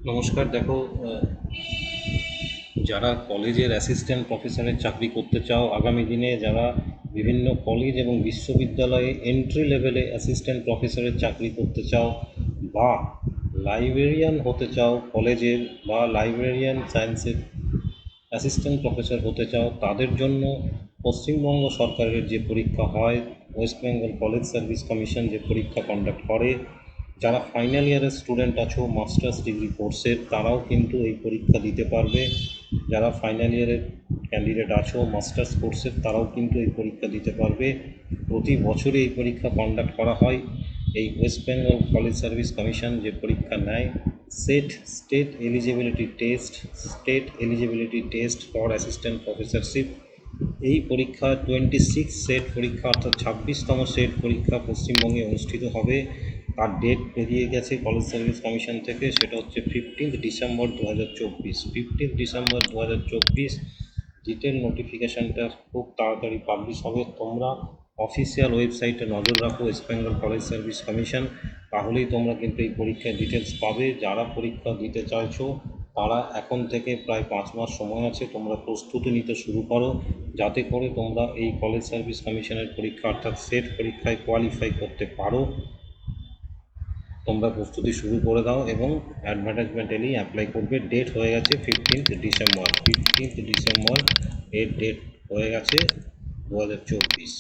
নমস্কার। দেখো, যারা কলেজের অ্যাসিস্ট্যান্ট প্রফেসরের চাকরি করতে চাও, আগামী দিনে যারা বিভিন্ন কলেজ এবং বিশ্ববিদ্যালয়ে এন্ট্রি লেভেলে অ্যাসিস্ট্যান্ট প্রফেসরের চাকরি করতে চাও, বা লাইব্রেরিয়ান হতে চাও কলেজের, বা লাইব্রেরিয়ান সায়েন্সের অ্যাসিস্ট্যান্ট প্রফেসর হতে চাও, তাদের জন্য পশ্চিমবঙ্গ সরকারের যে পরীক্ষা হয়, West Bengal college service commission যে পরীক্ষা কন্ডাক্ট করে, যারা ফাইনাল ইয়ারের স্টুডেন্ট আছো মাস্টার্স ডিগ্রি কোর্সের, তারাও কিন্তু এই পরীক্ষা দিতে পারবে। যারা ফাইনাল ইয়ারের ক্যান্ডিডেট আছো মাস্টার্স কোর্সের, তারাও কিন্তু এই পরীক্ষা দিতে পারবে। প্রতি বছরই এই পরীক্ষা কন্ডাক্ট করা হয়। এই West Bengal college service commission যে পরীক্ষা নেয়, state eligibility test for assistant professorship, এই পরীক্ষা 26 সেট পরীক্ষা, অর্থাৎ 26তম সেট পরীক্ষা পশ্চিমবঙ্গে অনুষ্ঠিত হবে। তার ডেট বেরিয়ে গেছে কলেজ সার্ভিস কমিশন থেকে, সেটা হচ্ছে 15 ডিসেম্বর 2024। 15 ডিসেম্বর 2024 ডিটেল নোটিফিকেশানটা খুব তাড়াতাড়ি পাবলিশ হবে। তোমরা অফিসিয়াল ওয়েবসাইটে নজর রাখো West Bengal college service commission, তাহলেই তোমরা কিন্তু এই পরীক্ষার ডিটেলস পাবে। যারা পরীক্ষা দিতে চাইছো তারা এখন থেকে প্রায় 5 মাস সময় আছে, তোমরা প্রস্তুতি নিতে শুরু করো, যাতে করে তোমরা এই কলেজ সার্ভিস কমিশনের পরীক্ষা অর্থাৎ সেট পরীক্ষায় কোয়ালিফাই করতে পারো। তোমরা প্রস্তুতি শুরু করে দাও এবং অ্যাডভার্টাইজমেন্ট এলেই অ্যাপ্লাই করবে। ডেট হয়ে গেছে 15 ডিসেম্বর, এর ডেট হয়ে গেছে 2024।